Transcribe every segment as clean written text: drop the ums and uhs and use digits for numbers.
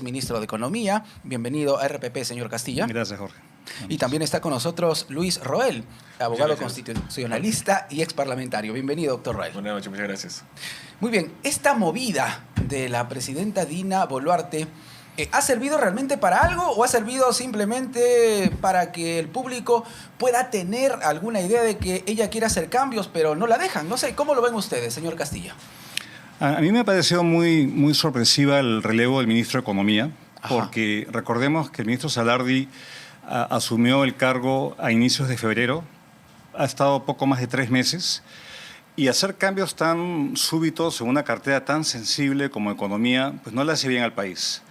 exministro de Economía. Bienvenido a RPP, señor Castilla. Gracias, Jorge. Y también está con nosotros Luis Roel, abogado constitucionalista y exparlamentario. Bienvenido, doctor Roel. Buenas noches, muchas gracias. Muy bien, esta movida de la presidenta Dina Boluarte, ¿ha servido realmente para algo o ha servido simplemente para que el público pueda tener alguna idea de que ella quiere hacer cambios, pero no la dejan? No sé, ¿cómo lo ven ustedes, señor Castilla? A mí me ha parecido muy sorpresiva el relevo del ministro de Economía, porque recordemos que el ministro Salardi asumió el cargo a inicios de febrero, ha estado poco más de 3 meses, y hacer cambios tan súbitos en una cartera tan sensible como economía, pues no le hace bien al país.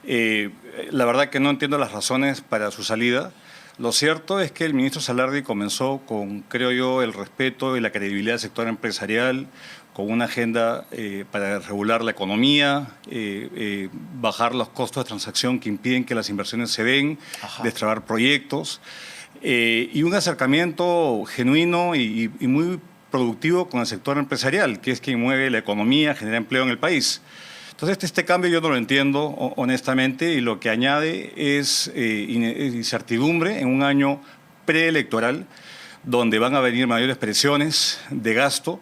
La verdad que no entiendo las razones para su salida. Lo cierto es que el ministro Salardi comenzó con, creo yo, el respeto y la credibilidad del sector empresarial, con una agenda para regular la economía, bajar los costos de transacción que impiden que las inversiones se den, destrabar proyectos, y un acercamiento genuino y muy productivo con el sector empresarial, que es quien mueve la economía, genera empleo en el país. Entonces, este cambio yo no lo entiendo, honestamente, y lo que añade es incertidumbre en un año preelectoral, donde van a venir mayores presiones de gasto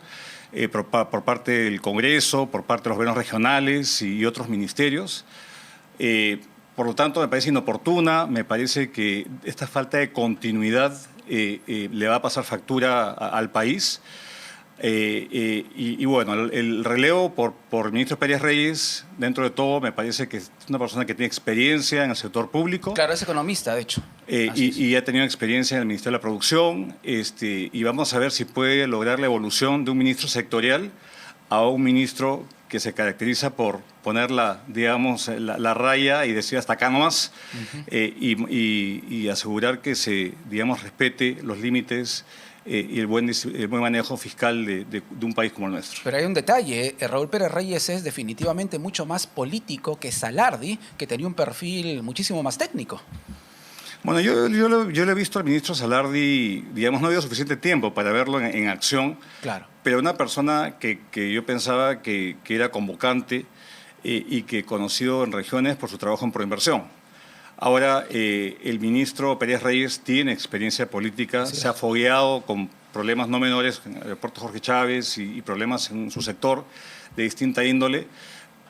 por parte del Congreso, por parte de los gobiernos regionales y otros ministerios. Por lo tanto, me parece inoportuna, me parece que esta falta de continuidad le va a pasar factura al país. Y bueno, el relevo por el ministro Pérez Reyes, dentro de todo, me parece que es una persona que tiene experiencia en el sector público. Claro, es economista, de hecho. Y ha tenido experiencia en el Ministerio de la Producción, y vamos a ver si puede lograr la evolución de un ministro sectorial a un ministro que se caracteriza por poner la raya y decir hasta acá nomás, y asegurar que se, respete los límites y el buen manejo fiscal de un país como el nuestro. Pero hay un detalle, Raúl Pérez Reyes es definitivamente mucho más político que Salardi, que tenía un perfil muchísimo más técnico. Bueno, yo le he visto al ministro Salardi, no ha habido suficiente tiempo para verlo en acción, claro, pero una persona que yo pensaba que era convocante y que conocido en regiones por su trabajo en proinversión. Ahora, el ministro Pérez Reyes tiene experiencia política, se ha fogueado con problemas no menores en el aeropuerto Jorge Chávez y problemas en su sector de distinta índole,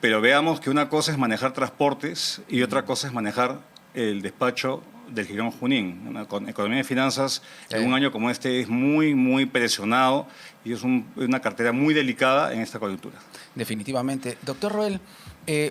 pero veamos que una cosa es manejar transportes y otra cosa es manejar el despacho del Girón Junín. Con economía y finanzas, en un año como este, es muy presionado y es una cartera muy delicada en esta coyuntura. Definitivamente. Doctor Roel,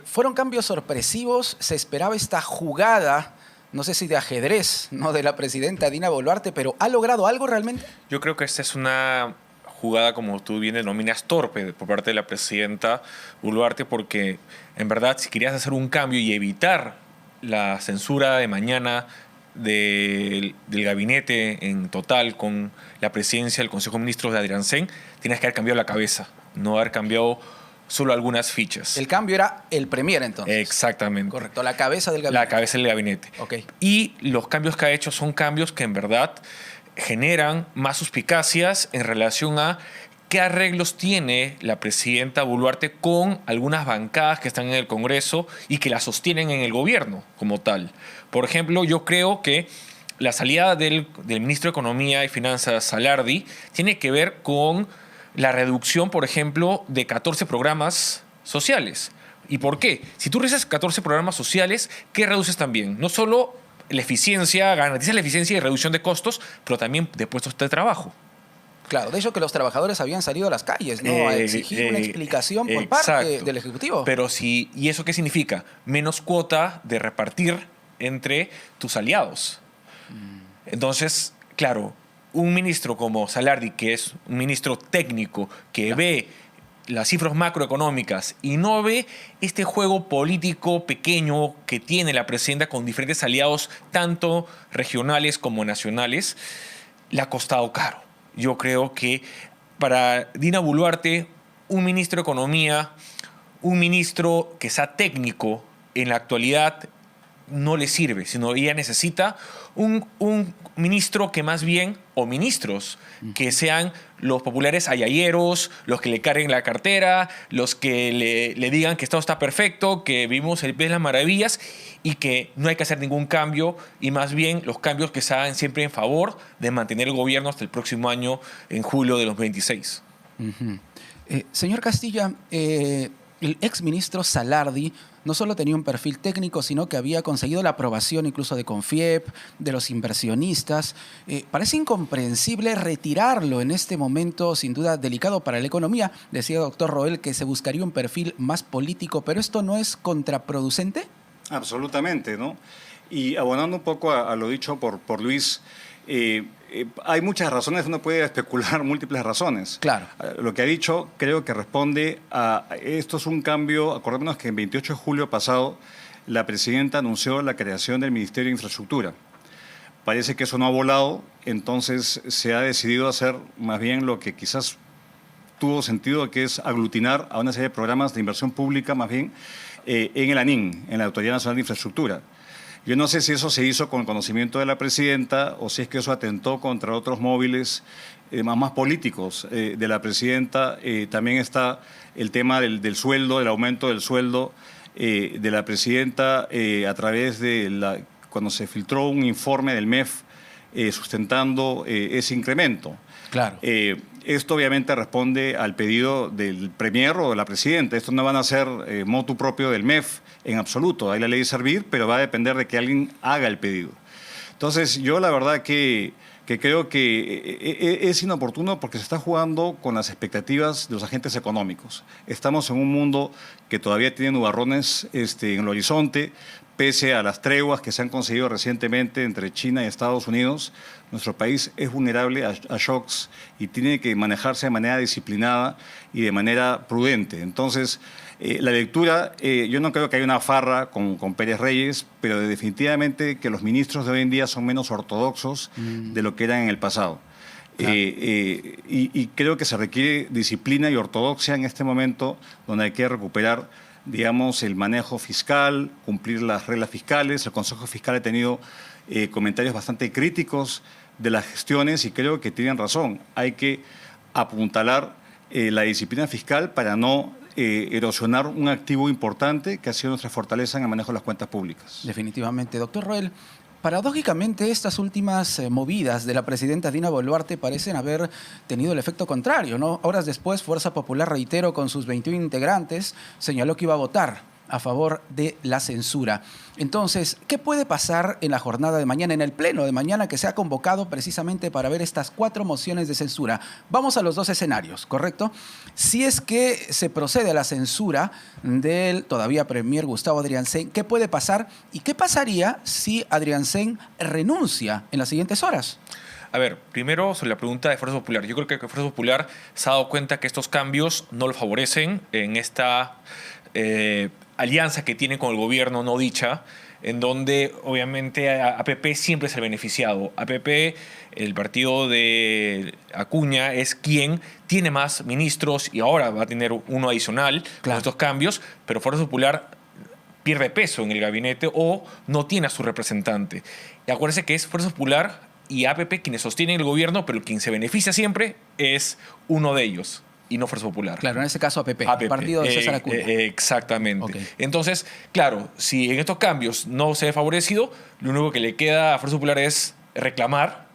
¿fueron cambios sorpresivos? ¿Se esperaba esta jugada, no sé si de ajedrez, no de la presidenta Dina Boluarte, pero ha logrado algo realmente? Yo creo que esta es una jugada, como tú bien denominas, torpe por parte de la presidenta Boluarte, porque en verdad, si querías hacer un cambio y evitar la censura de mañana del gabinete en total con la presidencia del Consejo de Ministros de Adrián Sen, tienes que haber cambiado la cabeza, no haber cambiado solo algunas fichas. El cambio era el premier, entonces. Exactamente. Correcto, la cabeza del gabinete. La cabeza del gabinete. Okay. Y los cambios que ha hecho son cambios que en verdad generan más suspicacias en relación a qué arreglos tiene la presidenta Boluarte con algunas bancadas que están en el Congreso y que la sostienen en el gobierno como tal. Por ejemplo, yo creo que la salida del ministro de Economía y Finanzas, Salardi, tiene que ver con la reducción, por ejemplo, de 14 programas sociales. ¿Y por qué? Si tú realizas 14 programas sociales, ¿qué reduces también? No solo la eficiencia, garantizas la eficiencia y reducción de costos, pero también de puestos de trabajo. Claro, de hecho que los trabajadores habían salido a las calles, ¿no? A exigir una explicación por parte del Ejecutivo. Pero sí, ¿y eso qué significa? Menos cuota de repartir entre tus aliados. Entonces, claro, un ministro como Salardi, que es un ministro técnico, que ve las cifras macroeconómicas y no ve este juego político pequeño que tiene la presidenta con diferentes aliados, tanto regionales como nacionales, le ha costado caro. Yo creo que para Dina Boluarte, un ministro de Economía, un ministro que sea técnico en la actualidad, no le sirve, sino ella necesita un ministro que más bien, o ministros, que sean los populares ayayeros, los que le carguen la cartera, los que le digan que todo está perfecto, que vivimos el país de las maravillas y que no hay que hacer ningún cambio, y más bien los cambios que se hagan siempre en favor de mantener el gobierno hasta el próximo año, en julio de 2026. Señor Castilla, el exministro Salardi no solo tenía un perfil técnico, sino que había conseguido la aprobación incluso de Confiep, de los inversionistas. Parece incomprensible retirarlo en este momento, sin duda delicado para la economía. Decía el doctor Roel que se buscaría un perfil más político, pero ¿esto no es contraproducente? Absolutamente, ¿no? Y abonando un poco a lo dicho por Luis, hay muchas razones, uno puede especular múltiples razones. Claro. Lo que ha dicho creo que responde a... Esto es un cambio, acordémonos que el 28 de julio pasado la presidenta anunció la creación del Ministerio de Infraestructura. Parece que eso no ha volado, entonces se ha decidido hacer más bien lo que quizás tuvo sentido, que es aglutinar a una serie de programas de inversión pública más bien en el ANIN, en la Autoridad Nacional de Infraestructura. Yo no sé si eso se hizo con conocimiento de la presidenta o si es que eso atentó contra otros móviles más políticos de la presidenta. También está el tema del sueldo, del aumento del sueldo de la presidenta a través de cuando se filtró un informe del MEF sustentando ese incremento. Claro. Esto obviamente responde al pedido del premier o de la presidenta. Esto no van a ser motu propio del MEF en absoluto. Hay la ley de servir, pero va a depender de que alguien haga el pedido. Entonces, yo la verdad que creo que es inoportuno porque se está jugando con las expectativas de los agentes económicos. Estamos en un mundo que todavía tiene nubarrones en el horizonte, pese a las treguas que se han conseguido recientemente entre China y Estados Unidos. Nuestro país es vulnerable a shocks y tiene que manejarse de manera disciplinada y de manera prudente. Entonces, la lectura, yo no creo que haya una farra con Pérez Reyes, pero definitivamente que los ministros de hoy en día son menos ortodoxos de lo que eran en el pasado. Claro. Y creo que se requiere disciplina y ortodoxia en este momento, donde hay que recuperar, digamos, el manejo fiscal, cumplir las reglas fiscales. El Consejo Fiscal ha tenido comentarios bastante críticos de las gestiones y creo que tienen razón. Hay que apuntalar la disciplina fiscal para no erosionar un activo importante que ha sido nuestra fortaleza en el manejo de las cuentas públicas. Definitivamente. Doctor Roel, paradójicamente estas últimas movidas de la presidenta Dina Boluarte parecen haber tenido el efecto contrario, ¿no? Horas después, Fuerza Popular, reitero, con sus 21 integrantes, señaló que iba a votar a favor de la censura. Entonces, ¿qué puede pasar en la jornada de mañana, en el pleno de mañana que se ha convocado precisamente para ver estas 4 mociones de censura? Vamos a los 2 escenarios, ¿correcto? Si es que se procede a la censura del todavía premier Gustavo Adriancén, ¿qué puede pasar? ¿Y qué pasaría si Adriancén renuncia en las siguientes horas? A ver, primero sobre la pregunta de Fuerza Popular. Yo creo que Fuerza Popular se ha dado cuenta que estos cambios no lo favorecen en esta alianza que tiene con el gobierno no dicha, en donde obviamente APP siempre es el beneficiado. APP, el partido de Acuña, es quien tiene más ministros y ahora va a tener uno adicional con estos cambios, pero Fuerza Popular pierde peso en el gabinete o no tiene a su representante. Y acuérdense que es Fuerza Popular y APP quienes sostienen el gobierno, pero quien se beneficia siempre es uno de ellos y no Fuerza Popular. Claro, en ese caso APP. El partido de César Acuña. Exactamente. Okay. Entonces, claro, si en estos cambios no se ve favorecido, lo único que le queda a Fuerza Popular es reclamar,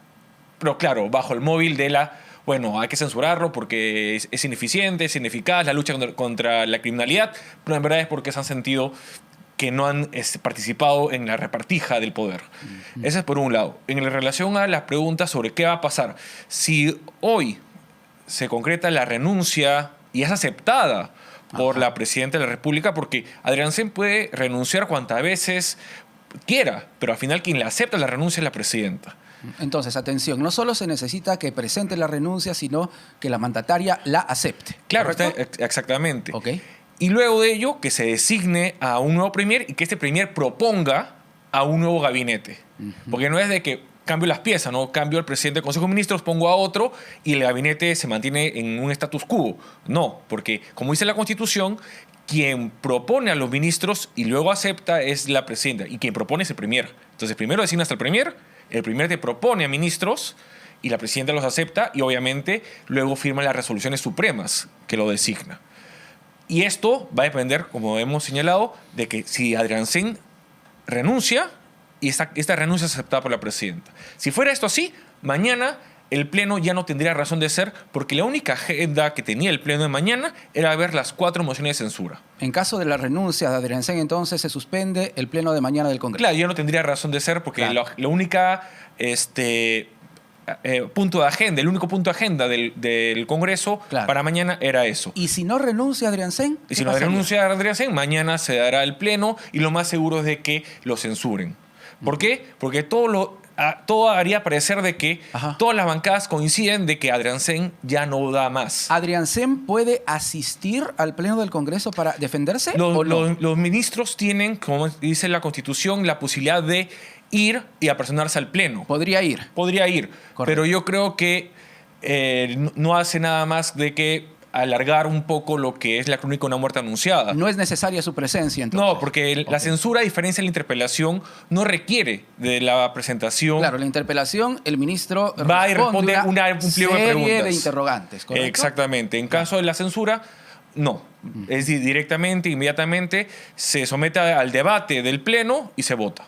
pero claro, bajo el móvil de bueno, hay que censurarlo porque es ineficiente, es ineficaz, la lucha contra la criminalidad, pero en verdad es porque se han sentido que no han participado en la repartija del poder. Eso es por un lado. En relación a las preguntas sobre qué va a pasar, si hoy se concreta la renuncia y es aceptada por la presidenta de la República, porque Adriancén puede renunciar cuantas veces quiera, pero al final quien le acepta la renuncia es la presidenta. Entonces, atención, no solo se necesita que presente la renuncia, sino que la mandataria la acepte. Claro, exactamente. Okay. Y luego de ello, que se designe a un nuevo premier y que este premier proponga a un nuevo gabinete. Porque no es de que cambio las piezas, ¿no? Cambio al presidente del Consejo de Ministros, pongo a otro y el gabinete se mantiene en un status quo. No, porque como dice la Constitución, quien propone a los ministros y luego acepta es la presidenta. Y quien propone es el premier. Entonces, primero designas al premier, el premier te propone a ministros y la presidenta los acepta y obviamente luego firma las resoluciones supremas que lo designa. Y esto va a depender, como hemos señalado, de que si Adriancén renuncia y esta renuncia es aceptada por la presidenta. Si fuera esto así, mañana el Pleno ya no tendría razón de ser porque la única agenda que tenía el Pleno de mañana era ver las 4 mociones de censura. En caso de la renuncia de Adriancén, entonces se suspende el Pleno de mañana del Congreso. Claro, ya no tendría razón de ser porque claro, la única punto de agenda, el único punto de agenda del Congreso claro, para mañana era eso. ¿Y si no renuncia Adriancén? Y si no renuncia a Adriancén, mañana se dará el Pleno y lo más seguro es de que lo censuren. ¿Por qué? Porque todo haría parecer de que todas las bancadas coinciden de que Adriancén ya no da más. ¿Adriancén puede asistir al Pleno del Congreso para defenderse? Los ministros tienen, como dice la Constitución, la posibilidad de ir y apersonarse al Pleno. Podría ir. Podría ir, correcto, pero yo creo que no hace nada más de que alargar un poco lo que es la crónica de una muerte anunciada. No es necesaria su presencia, entonces. No, porque la censura, a diferencia de la interpelación, no requiere de la presentación. Claro, la interpelación, el ministro va y responde un pliego de preguntas. Serie de interrogantes, ¿correcto? Exactamente. En caso de la censura, no. Es decir, directamente, inmediatamente, se somete al debate del Pleno y se vota.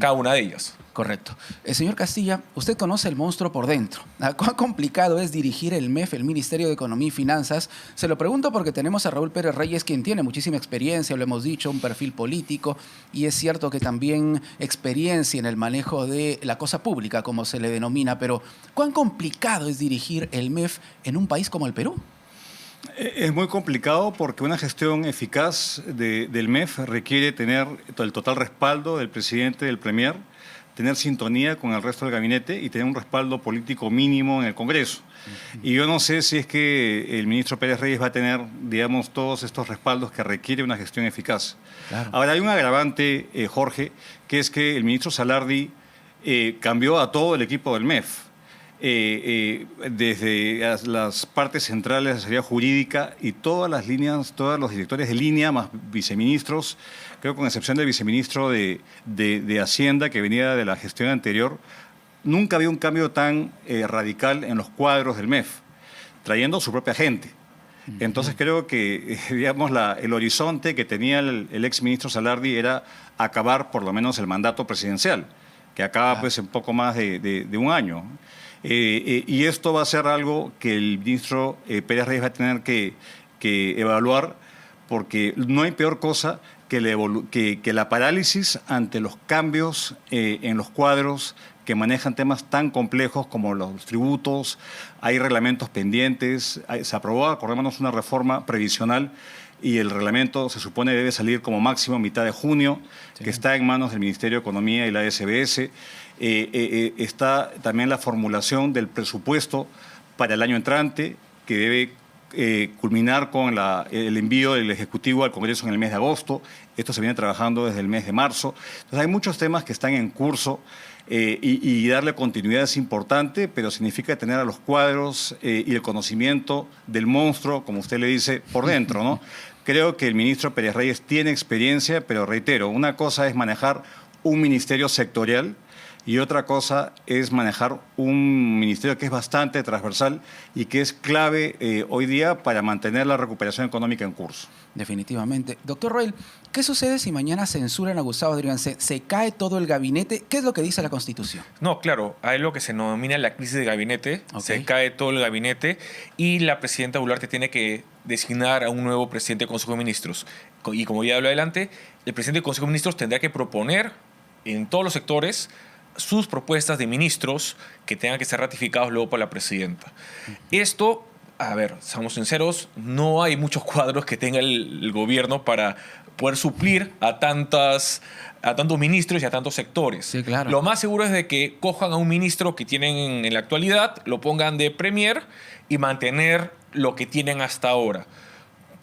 Cada una de ellas. Correcto. Señor Castilla, usted conoce el monstruo por dentro. ¿Cuán complicado es dirigir el MEF, el Ministerio de Economía y Finanzas? Se lo pregunto porque tenemos a Raúl Pérez Reyes, quien tiene muchísima experiencia, lo hemos dicho, un perfil político, y es cierto que también experiencia en el manejo de la cosa pública, como se le denomina, pero ¿cuán complicado es dirigir el MEF en un país como el Perú? Es muy complicado porque una gestión eficaz del MEF requiere tener el total respaldo del presidente, del premier, tener sintonía con el resto del gabinete y tener un respaldo político mínimo en el Congreso. Y yo no sé si es que el ministro Pérez Reyes va a tener, digamos, todos estos respaldos que requiere una gestión eficaz. Claro. Ahora, hay un agravante, Jorge, que es que el ministro Salardi cambió a todo el equipo del MEF. Desde las partes centrales de asesoría jurídica y todas las líneas, todos los directores de línea, más viceministros, creo con excepción del viceministro de Hacienda que venía de la gestión anterior, nunca había un cambio tan radical en los cuadros del MEF, trayendo su propia gente. Entonces creo que, digamos, el horizonte que tenía el exministro Salardi era acabar por lo menos el mandato presidencial, que acaba pues en poco más de un año. Y esto va a ser algo que el ministro Pérez Reyes va a tener que evaluar, porque no hay peor cosa que la parálisis ante los cambios en los cuadros que manejan temas tan complejos como los tributos. Hay reglamentos pendientes, se aprobó, acordémonos, una reforma previsional y el reglamento se supone debe salir como máximo a mitad de junio, sí, que está en manos del Ministerio de Economía y la SBS. Está también la formulación del presupuesto para el año entrante, que debe culminar con el envío del Ejecutivo al Congreso en el mes de agosto. Esto se viene trabajando desde el mes de marzo. Entonces hay muchos temas que están en curso y darle continuidad es importante, pero significa tener a los cuadros y el conocimiento del monstruo, como usted le dice, por dentro, ¿no? Creo que el ministro Pérez Reyes tiene experiencia, pero reitero, una cosa es manejar un ministerio sectorial y otra cosa es manejar un ministerio que es bastante transversal y que es clave hoy día para mantener la recuperación económica en curso. Definitivamente. Doctor Roel, ¿qué sucede si mañana censuran a Gustavo Adriancén? ¿Se cae todo el gabinete? ¿Qué es lo que dice la Constitución? No, claro, hay lo que se denomina la crisis de gabinete. Okay. Se cae todo el gabinete y la presidenta Boluarte tiene que designar a un nuevo presidente del Consejo de Ministros. Y como ya hablé adelante, el presidente del Consejo de Ministros tendrá que proponer en todos los sectores sus propuestas de ministros que tengan que ser ratificados luego por la presidenta. Esto, a ver, seamos sinceros, no hay muchos cuadros que tenga el gobierno para poder suplir a tantos ministros y a tantos sectores. Sí, claro. Lo más seguro es de que cojan a un ministro que tienen en la actualidad, lo pongan de premier y mantener lo que tienen hasta ahora.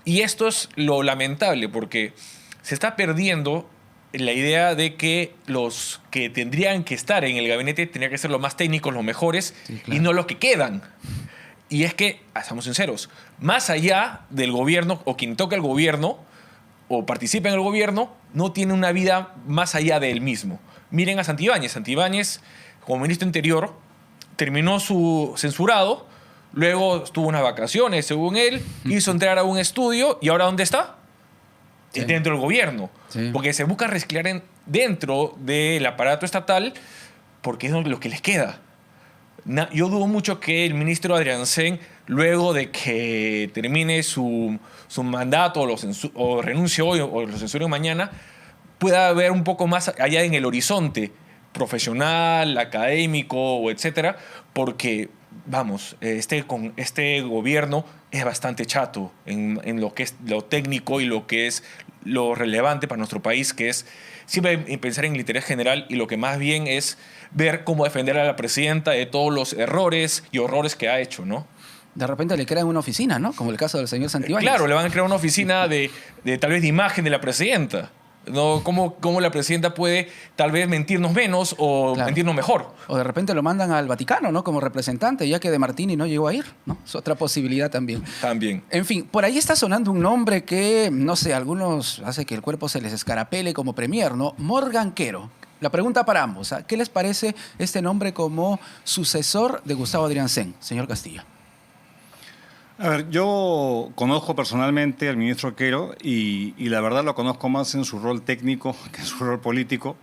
Y esto es lo lamentable porque se está perdiendo la idea de que los que tendrían que estar en el gabinete tendrían que ser los más técnicos, los mejores, sí, claro, y no los que quedan. Y es que, seamos sinceros, más allá del gobierno o quien toca el gobierno, o participa en el gobierno no tiene una vida más allá de él mismo. Miren a Santibáñez. Santibáñez, como ministro interior, terminó su censurado, luego tuvo unas vacaciones, según él, hizo entrar a un estudio y ahora ¿dónde está? Sí. Dentro del gobierno. Sí. Porque se busca reciclar dentro del aparato estatal porque es lo que les queda. Yo dudo mucho que el ministro Adriancén, luego de que termine su mandato o renuncie hoy o lo censuren mañana, pueda ver un poco más allá en el horizonte profesional, académico o etcétera, porque, vamos, este gobierno es bastante chato en lo que es lo técnico y lo que es lo relevante para nuestro país, que es siempre pensar en el interés general y lo que más bien es ver cómo defender a la presidenta de todos los errores y horrores que ha hecho, ¿no? De repente le crean una oficina, ¿no? Como el caso del señor Santibáñez. Claro, le van a crear una oficina de tal vez de imagen de la presidenta. ¿No? ¿Cómo la presidenta puede tal vez mentirnos menos o Claro. mentirnos mejor? O de repente lo mandan al Vaticano, ¿no? Como representante, ya que De Martini no llegó a ir, ¿no? Es otra posibilidad también. También. En fin, por ahí está sonando un nombre que, no sé, a algunos hace que el cuerpo se les escarapele como premier, ¿no? Morgan Quero. La pregunta para ambos, ¿ah? ¿Qué les parece este nombre como sucesor de Gustavo Adriancén, señor Castillo? A ver, yo conozco personalmente al ministro Quero y la verdad lo conozco más en su rol técnico que en su rol político.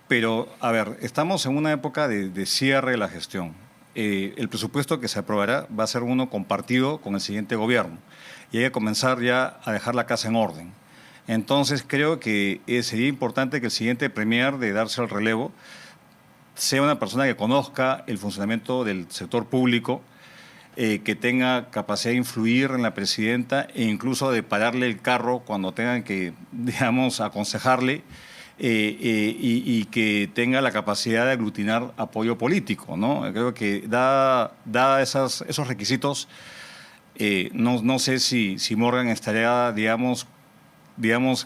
Pero, a ver, estamos en una época de cierre de la gestión. El presupuesto que se aprobará va a ser uno compartido con el siguiente gobierno y hay que comenzar ya a dejar la casa en orden. Entonces, creo que sería importante que el siguiente premier de darse el relevo sea una persona que conozca el funcionamiento del sector público, que tenga capacidad de influir en la presidenta e incluso de pararle el carro cuando tengan que, digamos, aconsejarle, y que tenga la capacidad de aglutinar apoyo político, ¿no? Creo que dada esos requisitos, no sé si Morgan estaría, digamos,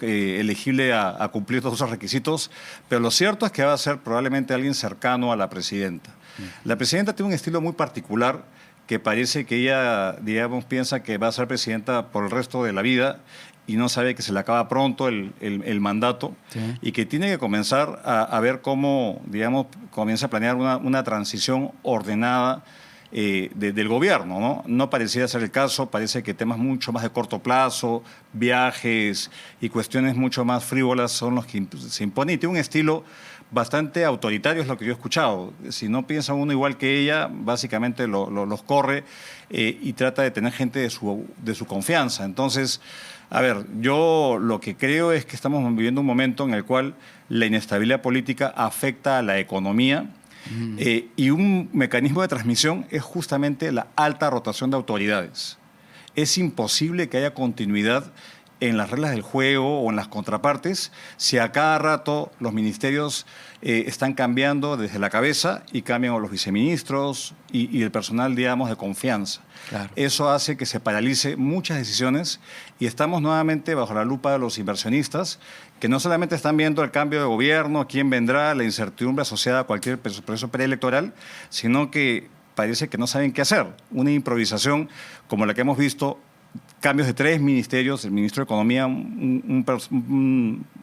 elegible a cumplir todos esos requisitos, pero lo cierto es que va a ser probablemente alguien cercano a la presidenta. La presidenta tiene un estilo muy particular que parece que ella, digamos, piensa que va a ser presidenta por el resto de la vida y no sabe que se le acaba pronto el mandato, sí, y que tiene que comenzar a ver cómo, digamos, comienza a planear una transición ordenada del gobierno, ¿no? No pareciera ser el caso, parece que temas mucho más de corto plazo, viajes y cuestiones mucho más frívolas son los que se imponen. Y tiene un estilo bastante autoritario, es lo que yo he escuchado. Si no piensa uno igual que ella, básicamente los corre y trata de tener gente de su confianza. Entonces, a ver, yo lo que creo es que estamos viviendo un momento en el cual la inestabilidad política afecta a la economía. Y un mecanismo de transmisión es justamente la alta rotación de autoridades. Es imposible que haya continuidad en las reglas del juego o en las contrapartes si a cada rato los ministerios están cambiando desde la cabeza y cambian a los viceministros y el personal, digamos, de confianza. Claro. Eso hace que se paralice muchas decisiones y estamos nuevamente bajo la lupa de los inversionistas que no solamente están viendo el cambio de gobierno, quién vendrá, la incertidumbre asociada a cualquier proceso preelectoral, sino que parece que no saben qué hacer. Una improvisación como la que hemos visto, cambios de 3 ministerios, el ministro de Economía, una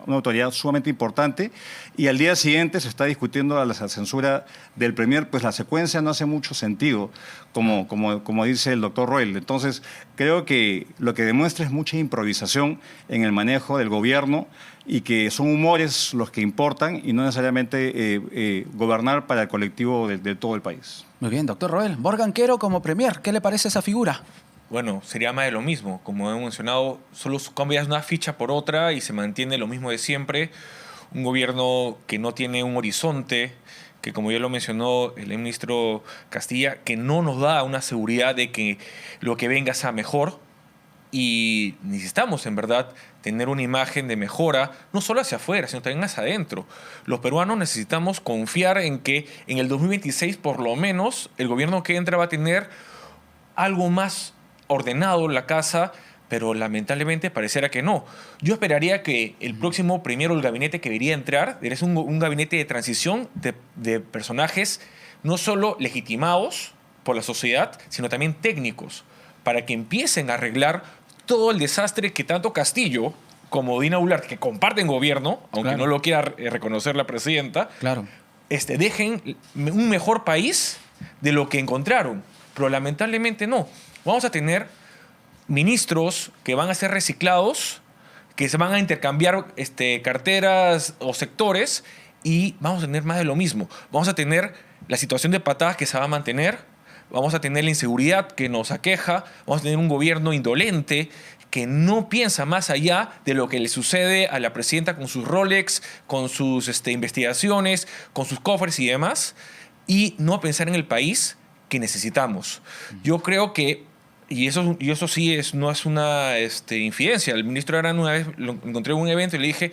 autoridad sumamente importante, y al día siguiente se está discutiendo la censura del premier, pues la secuencia no hace mucho sentido, como dice el doctor Roel. Entonces, creo que lo que demuestra es mucha improvisación en el manejo del gobierno y que son humores los que importan y no necesariamente gobernar para el colectivo de todo el país. Muy bien, doctor Roel. Morgan Quero como premier, ¿qué le parece esa figura? Bueno, sería más de lo mismo. Como he mencionado, solo cambias una ficha por otra y se mantiene lo mismo de siempre. Un gobierno que no tiene un horizonte, que como ya lo mencionó el ministro Castilla, que no nos da una seguridad de que lo que venga sea mejor. Y necesitamos, en verdad, tener una imagen de mejora, no solo hacia afuera, sino también hacia adentro. Los peruanos necesitamos confiar en que en el 2026, por lo menos, el gobierno que entra va a tener algo más ordenado en la casa, pero lamentablemente pareciera que no. Yo esperaría que el próximo primero, el gabinete que debería entrar, es un gabinete de transición de personajes no solo legitimados por la sociedad, sino también técnicos, para que empiecen a arreglar todo el desastre que tanto Castillo como Dina Boluarte, que comparten gobierno, aunque Claro. no lo quiera reconocer la presidenta, Claro. dejen un mejor país de lo que encontraron. Pero lamentablemente no. Vamos a tener ministros que van a ser reciclados, que se van a intercambiar carteras o sectores, y vamos a tener más de lo mismo. Vamos a tener la situación de patadas que se va a mantener, vamos a tener la inseguridad que nos aqueja, vamos a tener un gobierno indolente que no piensa más allá de lo que le sucede a la presidenta con sus Rolex, con sus investigaciones, con sus cofres y demás, y no pensar en el país que necesitamos. Yo creo que, y eso sí no es una infidencia, el ministro Arana una vez lo encontré en un evento y le dije,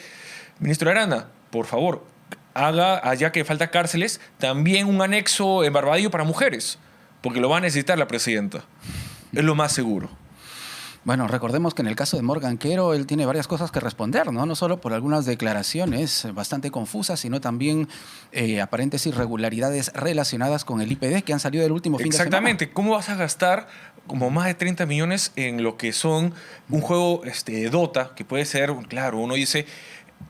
ministro Arana, por favor, haga, allá que falta cárceles, también un anexo en Barbadillo para mujeres, porque lo va a necesitar la presidenta. Es lo más seguro. Bueno, recordemos que en el caso de Morgan Quero, él tiene varias cosas que responder, ¿no? No solo por algunas declaraciones bastante confusas, sino también aparentes irregularidades relacionadas con el IPD que han salido del último fin de semana. Exactamente. ¿Cómo vas a gastar como más de 30 millones en lo que son un juego Dota, que puede ser, claro, uno dice,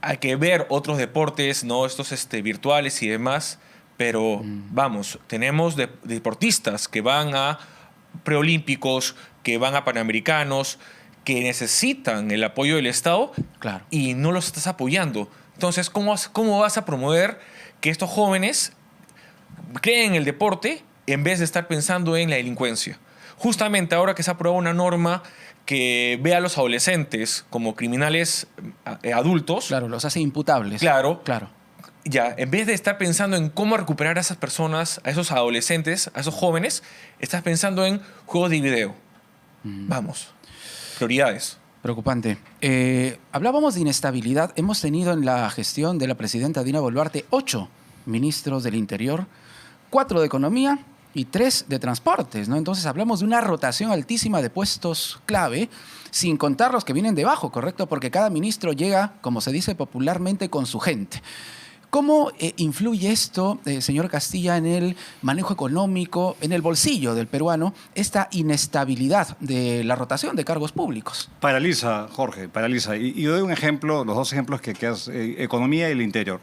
hay que ver otros deportes, ¿no? Estos virtuales y demás, pero vamos, tenemos deportistas que van a preolímpicos, que van a panamericanos, que necesitan el apoyo del Estado, Claro. y no los estás apoyando. Entonces, ¿cómo vas a promover que estos jóvenes creen en el deporte en vez de estar pensando en la delincuencia? Justamente ahora que se ha aprobado una norma que ve a los adolescentes como criminales adultos, Claro, los hace imputables. Claro. Claro. ya, en vez de estar pensando en cómo recuperar a esas personas, a esos adolescentes, a esos jóvenes, estás pensando en juegos de video. Vamos, prioridades. Preocupante. Hablábamos de inestabilidad. Hemos tenido en la gestión de la presidenta Dina Boluarte 8 ministros del Interior, 4 de Economía y 3 de Transportes, ¿no? Entonces hablamos de una rotación altísima de puestos clave, sin contar los que vienen debajo, ¿correcto? Porque cada ministro llega, como se dice popularmente, con su gente. ¿Cómo influye esto, señor Castilla, en el manejo económico, en el bolsillo del peruano, esta inestabilidad de la rotación de cargos públicos? Paraliza, Jorge, paraliza. Y doy un ejemplo, los dos ejemplos que has, economía y el interior.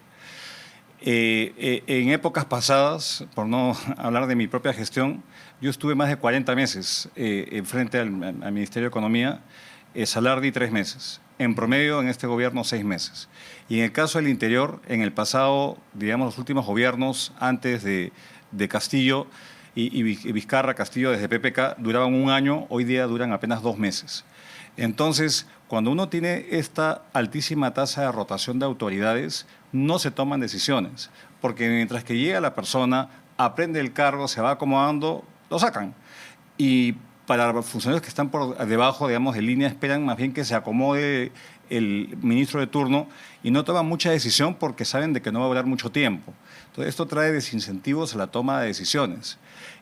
En épocas pasadas, por no hablar de mi propia gestión, yo estuve más de 40 meses frente al Ministerio de Economía, Salardi 3 meses. En promedio, en este gobierno, 6 meses. Y en el caso del interior, en el pasado, digamos, los últimos gobiernos, antes de Castillo y Vizcarra, Castillo desde PPK, duraban 1 año, hoy día duran apenas 2 meses. Entonces, cuando uno tiene esta altísima tasa de rotación de autoridades, no se toman decisiones, porque mientras que llega la persona, aprende el cargo, se va acomodando, lo sacan. Y para los funcionarios que están por debajo, digamos, de línea, esperan más bien que se acomode el ministro de turno y no toman mucha decisión porque saben de que no va a durar mucho tiempo. Entonces, esto trae desincentivos a la toma de decisiones.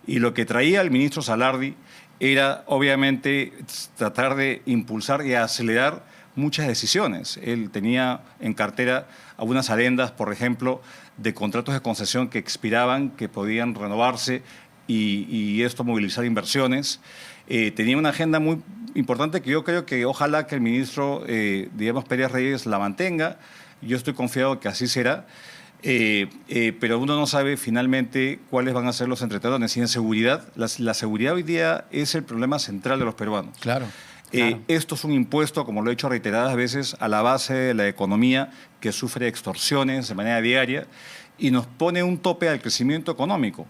Y lo que traía el ministro Salardi era, obviamente, tratar de impulsar y acelerar muchas decisiones. Él tenía en cartera algunas adendas, por ejemplo, de contratos de concesión que expiraban, que podían renovarse y esto movilizar inversiones. Tenía una agenda muy importante que yo creo que ojalá que el ministro, digamos, Pérez Reyes la mantenga. Yo estoy confiado que así será. Pero uno no sabe finalmente cuáles van a ser los entretelones. Y en seguridad, la seguridad hoy día es el problema central de los peruanos. Claro. Claro. Esto es un impuesto, como lo he hecho reiteradas veces, a la base de la economía que sufre extorsiones de manera diaria y nos pone un tope al crecimiento económico.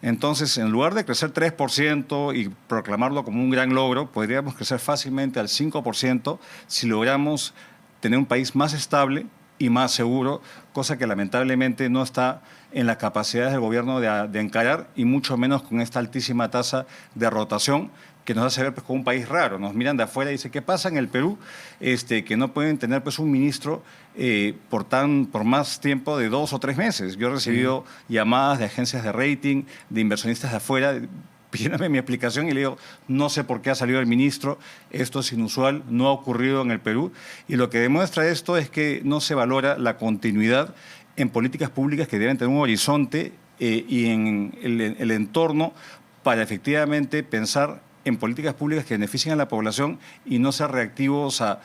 Entonces, en lugar de crecer 3% y proclamarlo como un gran logro, podríamos crecer fácilmente al 5% si logramos tener un país más estable y más seguro, cosa que lamentablemente no está en las capacidades del gobierno de encarar, y mucho menos con esta altísima tasa de rotación que nos hace ver pues, como un país raro. Nos miran de afuera y dicen, ¿qué pasa en el Perú? Que no pueden tener pues, un ministro por más tiempo de 2 o 3 meses. Yo he recibido llamadas de agencias de rating, de inversionistas de afuera, pidiéndome mi explicación y le digo, no sé por qué ha salido el ministro, esto es inusual, no ha ocurrido en el Perú. Y lo que demuestra esto es que no se valora la continuidad en políticas públicas que deben tener un horizonte y en el entorno para efectivamente pensar en políticas públicas que beneficien a la población y no ser reactivos a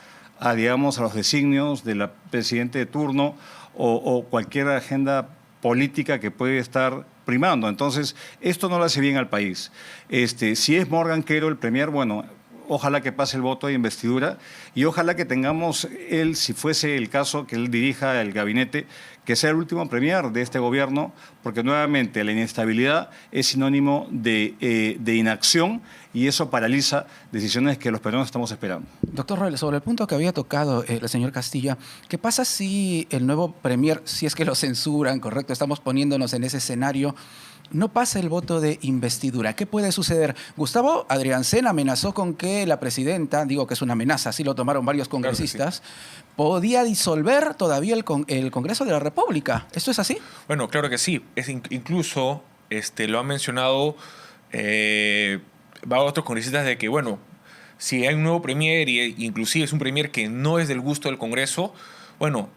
digamos, a los designios del presidente de turno o cualquier agenda política que puede estar primando. Entonces, esto no le hace bien al país. Si es Morgan Quero el premier, bueno, ojalá que pase el voto de investidura y ojalá que tengamos él, si fuese el caso, que él dirija el gabinete, que sea el último premier de este gobierno, porque nuevamente la inestabilidad es sinónimo de inacción y eso paraliza decisiones que los peruanos estamos esperando. Doctor Roel, sobre el punto que había tocado el señor Castilla, ¿qué pasa si el nuevo premier, si es que lo censuran, correcto, estamos poniéndonos en ese escenario, no pasa el voto de investidura? ¿Qué puede suceder? Gustavo Adriancén amenazó con que la presidenta, digo que es una amenaza, así lo tomaron varios congresistas, claro que sí, podía disolver todavía el Congreso de la República. ¿Esto es así? Bueno, claro que sí. Incluso lo han mencionado otros congresistas de que, bueno, si hay un nuevo premier y inclusive es un premier que no es del gusto del Congreso, bueno,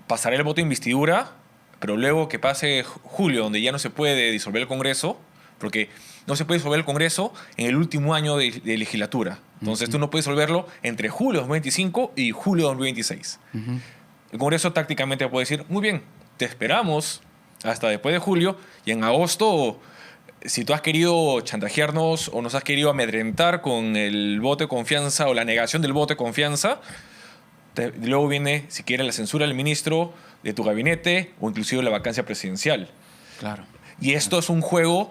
pasará el voto de investidura, pero luego que pase julio, donde ya no se puede disolver el Congreso, porque no se puede disolver el Congreso en el último año de legislatura. Entonces, tú no puedes disolverlo entre julio de 2025 y julio de 2026. El Congreso tácticamente puede decir, muy bien, te esperamos hasta después de julio y en agosto, si tú has querido chantajearnos o nos has querido amedrentar con el voto de confianza o la negación del voto de confianza, luego viene, si quieres, la censura del ministro de tu gabinete o inclusive la vacancia presidencial. Claro. Y esto es un juego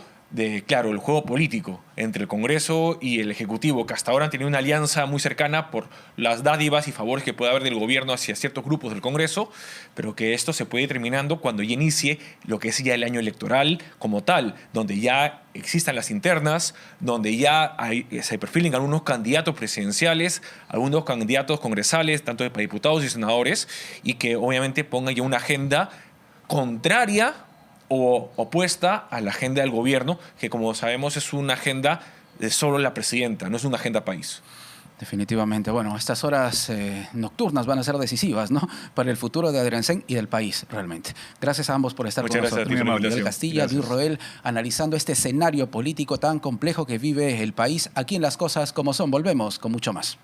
claro, el juego político entre el Congreso y el Ejecutivo, que hasta ahora han tenido una alianza muy cercana por las dádivas y favores que puede haber del gobierno hacia ciertos grupos del Congreso, pero que esto se puede ir terminando cuando ya inicie lo que es ya el año electoral como tal, donde ya existan las internas, donde ya se perfilen algunos candidatos presidenciales, algunos candidatos congresales, tanto para diputados y senadores, y que obviamente pongan ya una agenda contraria o opuesta a la agenda del gobierno, que como sabemos es una agenda de solo la presidenta, no es una agenda país. Definitivamente. Bueno, estas horas nocturnas van a ser decisivas, ¿no?, para el futuro de Adriancén y del país, realmente. Gracias a ambos por estar con nosotros. Miguel Castilla, Luis Roel, analizando este escenario político tan complejo que vive el país. Aquí en Las Cosas Como Son. Volvemos con mucho más.